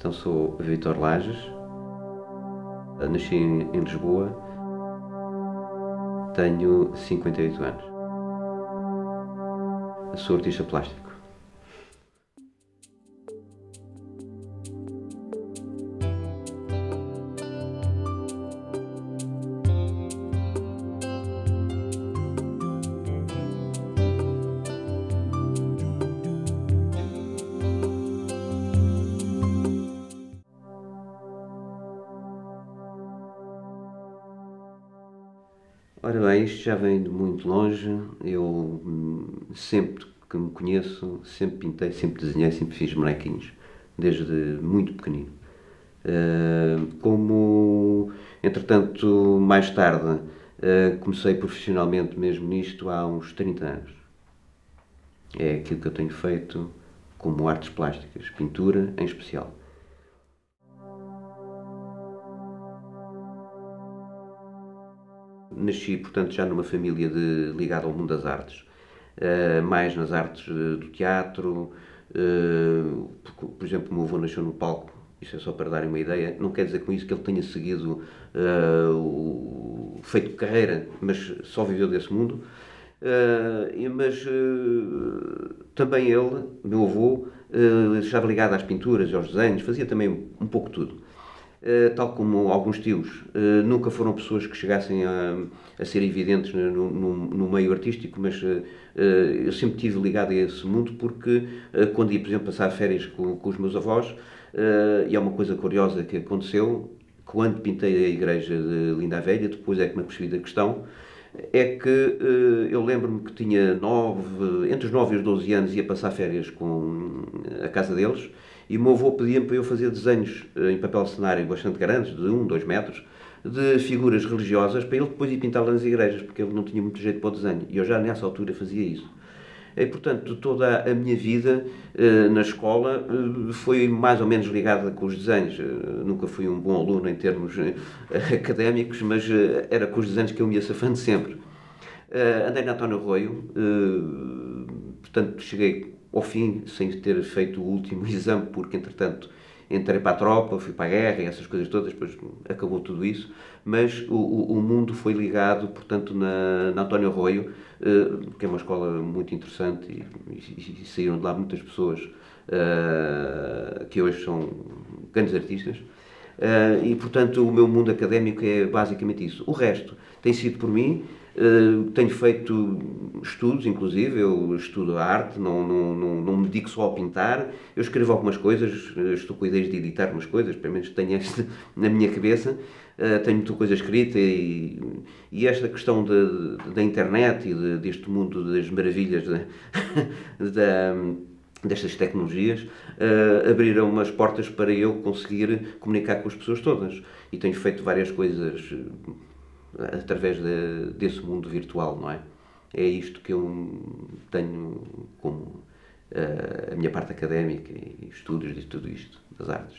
Então sou Vítor Lages, nasci em Lisboa, tenho 58 anos. Sou artista plástico. Ora bem, isto já vem de muito longe. Eu sempre que me conheço, sempre pintei, sempre desenhei, sempre fiz bonequinhos, desde muito pequenino. Como, entretanto, mais tarde, comecei profissionalmente mesmo nisto há uns 30 anos. É aquilo que eu tenho feito como artes plásticas, pintura em especial. Nasci, portanto, já numa família ligada ao mundo das artes, mais nas artes do teatro. Por exemplo, o meu avô nasceu no palco, isso é só para darem uma ideia. Não quer dizer com isso que ele tenha seguido feito carreira, mas só viveu desse mundo. Mas também ele, meu avô, estava ligado às pinturas, aos desenhos, fazia também um pouco tudo. Tal como alguns tios, nunca foram pessoas que chegassem a ser evidentes no meio artístico, mas eu sempre estive ligado a esse mundo porque quando ia, por exemplo, passar férias com os meus avós, e é uma coisa curiosa que aconteceu, quando pintei a igreja de Linda a Velha, depois é que me apercebi da questão, é que eu lembro-me que tinha entre os 9 e os 12 anos, ia passar férias com a casa deles, e o meu avô pedia-me para eu fazer desenhos em papel cenário bastante grandes, de 2 metros, de figuras religiosas, para ele depois ir pintá-las nas igrejas, porque ele não tinha muito jeito para o desenho. E eu já nessa altura fazia isso. E, portanto, toda a minha vida na escola foi mais ou menos ligada com os desenhos. Nunca fui um bom aluno em termos académicos, mas era com os desenhos que eu me ia safando sempre. Andei na António Rui, portanto, cheguei ao fim sem ter feito o último exame, porque entretanto entrei para a tropa, fui para a guerra e essas coisas todas, depois acabou tudo isso, mas o mundo foi ligado, portanto, na António Arroio, que é uma escola muito interessante e saíram de lá muitas pessoas que hoje são grandes artistas. E portanto o meu mundo académico é basicamente isso. O resto tem sido por mim. Tenho feito estudos, inclusive, eu estudo a arte, não me dedico só a pintar, eu escrevo algumas coisas, estou com ideias de editar umas coisas, pelo menos tenho esta na minha cabeça, tenho muita coisa escrita e esta questão da internet e deste mundo das maravilhas destas tecnologias abriram umas portas para eu conseguir comunicar com as pessoas todas e tenho feito várias coisas através desse mundo virtual, não é? É isto que eu tenho como a minha parte académica e estudos de tudo isto, das artes.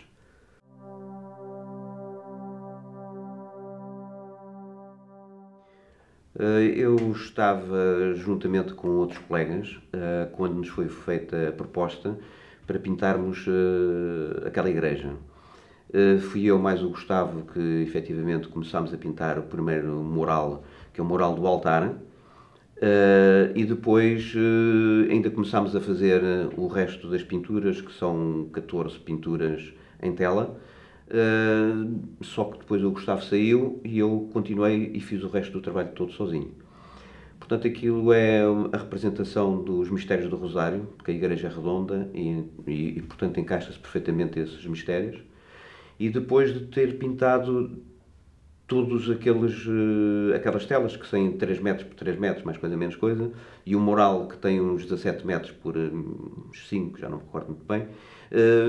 Eu estava juntamente com outros colegas quando nos foi feita a proposta para pintarmos aquela igreja. Fui eu mais o Gustavo que efetivamente começámos a pintar o primeiro mural, que é o mural do altar, e depois ainda começámos a fazer o resto das pinturas, que são 14 pinturas em tela, só que depois o Gustavo saiu e eu continuei e fiz o resto do trabalho todo sozinho. Portanto, aquilo é a representação dos mistérios do Rosário, porque a igreja é redonda e portanto, encaixa-se perfeitamente esses mistérios. E depois de ter pintado todos aquelas telas que têm 3 metros por 3 metros, mais coisa menos coisa, e um mural que tem uns 17 metros por uns 5, já não me recordo muito bem,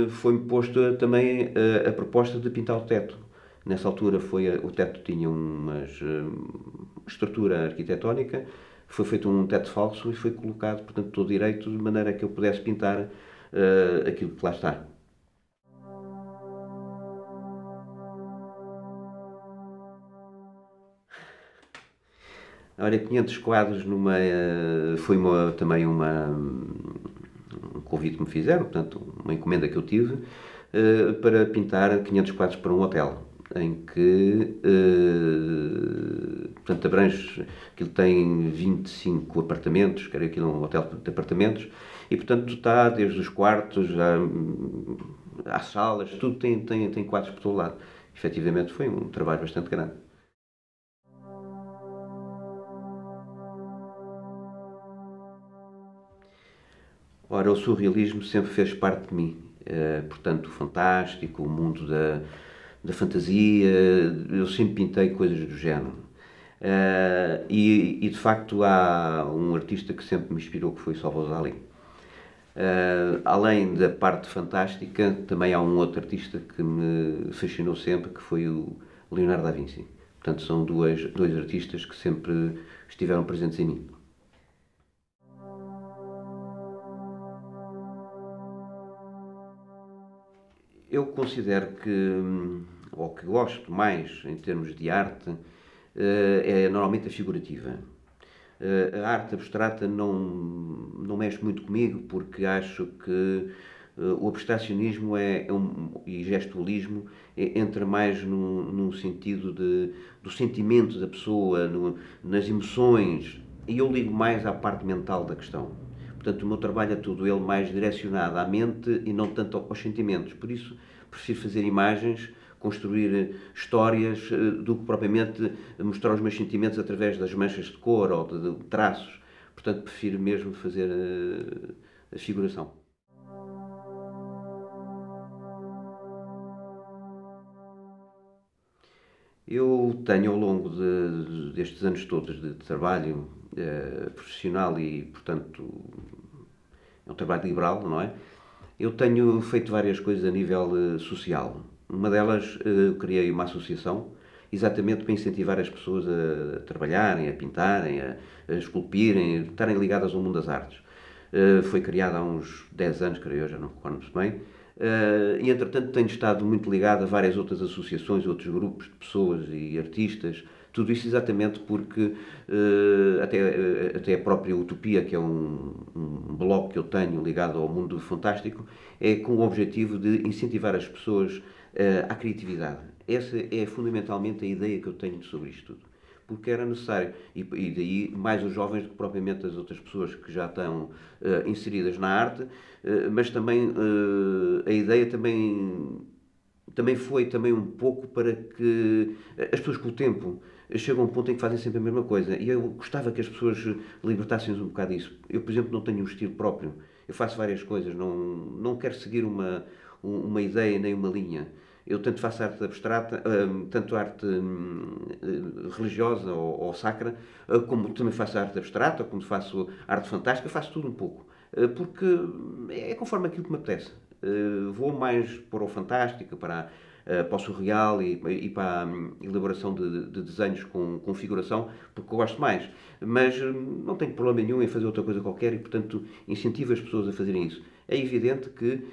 foi-me posto também a proposta de pintar o teto. Nessa altura o teto tinha uma estrutura arquitetónica, foi feito um teto falso e foi colocado, portanto, todo direito, de maneira que eu pudesse pintar aquilo que lá está. Ora, 500 quadros foi também um convite que me fizeram, portanto, uma encomenda que eu tive, para pintar 500 quadros para um hotel, em que, portanto, abrange, aquilo tem 25 apartamentos, creio que aquilo é um hotel de apartamentos, e, portanto, está desde os quartos às salas, tudo tem quadros por todo lado. Efetivamente, foi um trabalho bastante grande. Ora, o surrealismo sempre fez parte de mim. Portanto, o fantástico, o mundo da fantasia, eu sempre pintei coisas do género. E de facto há um artista que sempre me inspirou, que foi Salvador Dalí. Além da parte fantástica, também há um outro artista que me fascinou sempre, que foi o Leonardo da Vinci. Portanto, são dois artistas que sempre estiveram presentes em mim. Eu considero que, ou que gosto mais em termos de arte, é normalmente a figurativa. A arte abstrata não mexe muito comigo, porque acho que o abstracionismo e gestualismo entra mais num sentido do sentimento da pessoa, nas emoções, e eu ligo mais à parte mental da questão. Portanto, o meu trabalho é todo ele mais direcionado à mente e não tanto aos sentimentos. Por isso, prefiro fazer imagens, construir histórias, do que propriamente mostrar os meus sentimentos através das manchas de cor ou de traços. Portanto, prefiro mesmo fazer a figuração. Eu tenho, ao longo destes anos todos de trabalho profissional e, portanto, é um trabalho liberal, não é? Eu tenho feito várias coisas a nível social. Uma delas, criei uma associação exatamente para incentivar as pessoas a trabalharem, a pintarem, a esculpirem, a estarem ligadas ao mundo das artes. Foi criada há uns 10 anos, creio eu, já não recordo muito bem. E entretanto tenho estado muito ligado a várias outras associações, outros grupos de pessoas e artistas, tudo isso exatamente porque até a própria Utopia, que é um blog que eu tenho ligado ao mundo fantástico, é com o objetivo de incentivar as pessoas à criatividade. Essa é fundamentalmente a ideia que eu tenho sobre isto tudo. Porque era necessário, e daí mais os jovens do que propriamente as outras pessoas que já estão inseridas na arte, mas também a ideia também foi também um pouco para que as pessoas com o tempo chegam a um ponto em que fazem sempre a mesma coisa. E eu gostava que as pessoas libertassem-se um bocado disso. Eu, por exemplo, não tenho um estilo próprio. Eu faço várias coisas, não quero seguir uma ideia nem uma linha. Eu tanto faço arte abstrata, tanto arte religiosa ou sacra, como também faço arte abstrata, como faço arte fantástica, faço tudo um pouco. Porque é conforme aquilo que me apetece. Vou mais para o fantástico, para o surreal e para a elaboração de desenhos com configuração, porque eu gosto mais. Mas não tenho problema nenhum em fazer outra coisa qualquer e, portanto, incentivo as pessoas a fazerem isso. É evidente que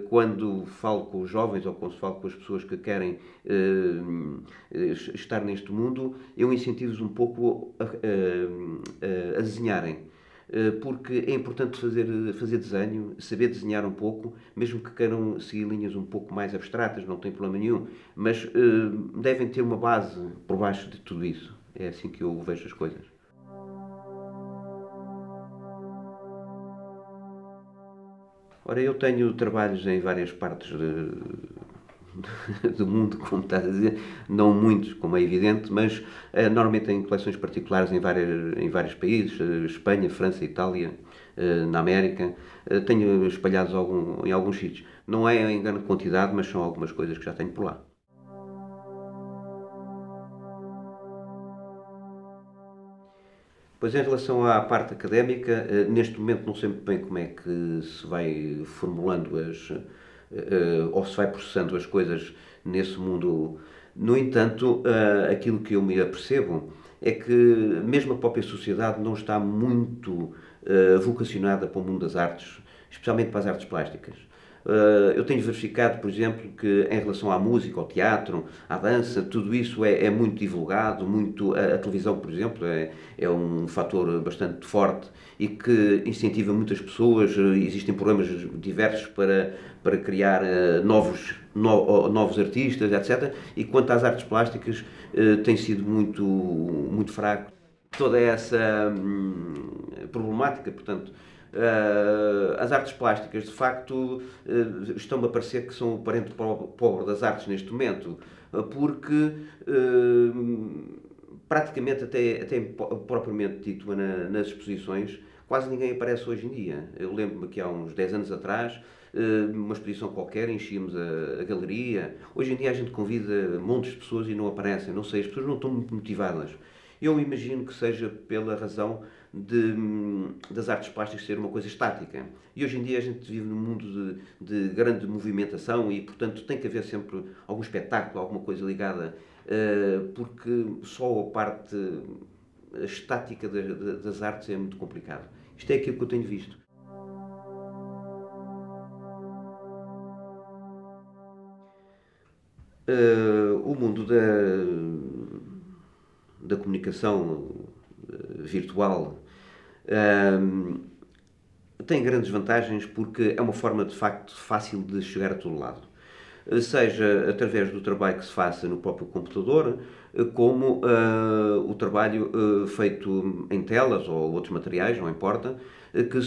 quando falo com os jovens ou quando falo com as pessoas que querem estar neste mundo, eu incentivo-os um pouco a desenharem. Porque é importante fazer desenho, saber desenhar um pouco, mesmo que queiram seguir linhas um pouco mais abstratas, não tem problema nenhum, mas devem ter uma base por baixo de tudo isso. É assim que eu vejo as coisas. Ora, eu tenho trabalhos em várias partes do mundo, como estás a dizer, não muitos, como é evidente, mas normalmente em coleções particulares em vários países, Espanha, França, Itália, na América, tenho espalhados em alguns sítios. Não é em grande quantidade, mas são algumas coisas que já tenho por lá. Pois em relação à parte académica, neste momento não sei muito bem como é que se vai formulando ou se vai processando as coisas nesse mundo. No entanto, aquilo que eu me apercebo é que mesmo a própria sociedade não está muito vocacionada para o mundo das artes, especialmente para as artes plásticas. Eu tenho verificado, por exemplo, que em relação à música, ao teatro, à dança, tudo isso é muito divulgado, muito, a televisão, por exemplo, é um fator bastante forte e que incentiva muitas pessoas. Existem programas diversos para criar novos artistas, etc. E quanto às artes plásticas, tem sido muito fraco toda essa problemática. Portanto, as artes plásticas, de facto, estão a parecer que são o parente pobre das artes neste momento, porque praticamente, até propriamente dito, nas exposições, quase ninguém aparece hoje em dia. Eu lembro-me que há uns 10 anos atrás, uma exposição qualquer, enchíamos a galeria. Hoje em dia a gente convida montes de pessoas e não aparecem, não sei, as pessoas não estão muito motivadas. Eu imagino que seja pela razão das artes plásticas ser uma coisa estática. E hoje em dia a gente vive num mundo de grande movimentação e, portanto, tem que haver sempre algum espetáculo, alguma coisa ligada, porque só a parte estática das artes é muito complicado. Isto é aquilo que eu tenho visto. O mundo da comunicação virtual tem grandes vantagens porque é uma forma de facto fácil de chegar a todo lado. Seja através do trabalho que se faça no próprio computador, como o trabalho feito em telas ou outros materiais, não importa, que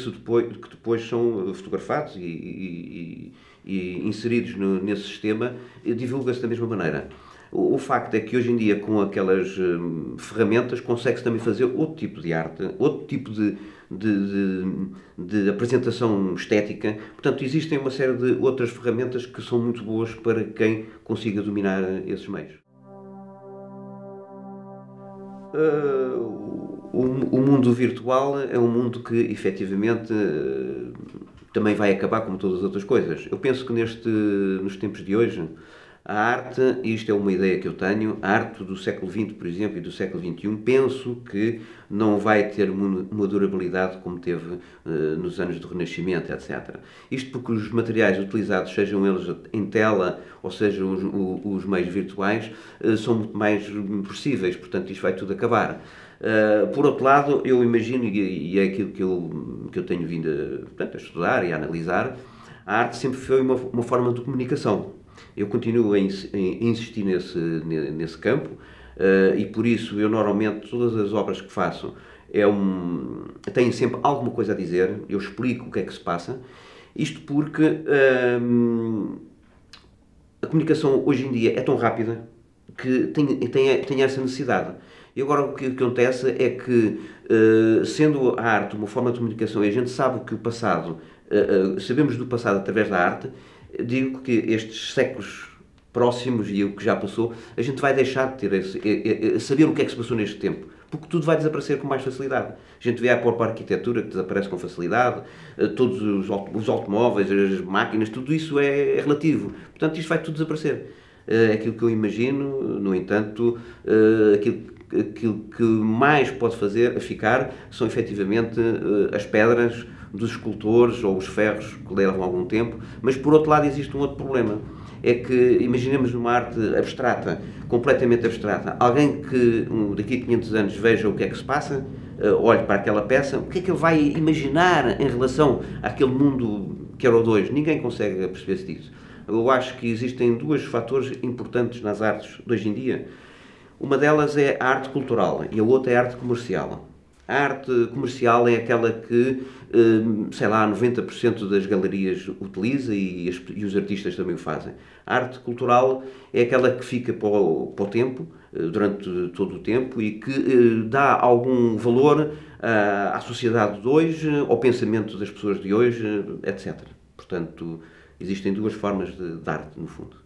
depois são fotografados e inseridos nesse sistema, divulga-se da mesma maneira. O facto é que hoje em dia, com aquelas ferramentas, consegue-se também fazer outro tipo de arte, outro tipo de apresentação estética. Portanto, existem uma série de outras ferramentas que são muito boas para quem consiga dominar esses meios. O mundo virtual é um mundo que, efetivamente, também vai acabar como todas as outras coisas. Eu penso que nos tempos de hoje, a arte, e isto é uma ideia que eu tenho, a arte do século XX, por exemplo, e do século XXI, penso que não vai ter uma durabilidade como teve nos anos do Renascimento, etc. Isto porque os materiais utilizados, sejam eles em tela ou sejam os meios virtuais, são muito mais possíveis, portanto isto vai tudo acabar. Por outro lado, eu imagino, e é aquilo que eu tenho vindo a estudar e a analisar, a arte sempre foi uma forma de comunicação. Eu continuo a insistir nesse campo e por isso eu normalmente todas as obras que faço têm sempre alguma coisa a dizer, eu explico o que é que se passa, isto porque a comunicação hoje em dia é tão rápida que tem essa necessidade. E agora o que acontece é que, sendo a arte uma forma de comunicação e a gente sabe que o passado, sabemos do passado através da arte, digo que estes séculos próximos e o que já passou, a gente vai deixar de ter saber o que é que se passou neste tempo, porque tudo vai desaparecer com mais facilidade. A gente vê a própria arquitetura que desaparece com facilidade, todos os automóveis, as máquinas, tudo isso é relativo. Portanto, isto vai tudo desaparecer. Aquilo que eu imagino, no entanto, aquilo que mais pode ficar são efetivamente as pedras dos escultores ou os ferros que levam algum tempo, mas por outro lado existe um outro problema, é que imaginemos uma arte abstrata, completamente abstrata, alguém que daqui a 500 anos veja o que é que se passa, olhe para aquela peça, o que é que ele vai imaginar em relação àquele mundo que era o de hoje? Ninguém consegue perceber-se disso. Eu acho que existem dois fatores importantes nas artes de hoje em dia. Uma delas é a arte cultural e a outra é a arte comercial. A arte comercial é aquela que, sei lá, 90% das galerias utiliza e os artistas também o fazem. A arte cultural é aquela que fica para o tempo, durante todo o tempo, e que dá algum valor à sociedade de hoje, ao pensamento das pessoas de hoje, etc. Portanto, existem duas formas de arte, no fundo.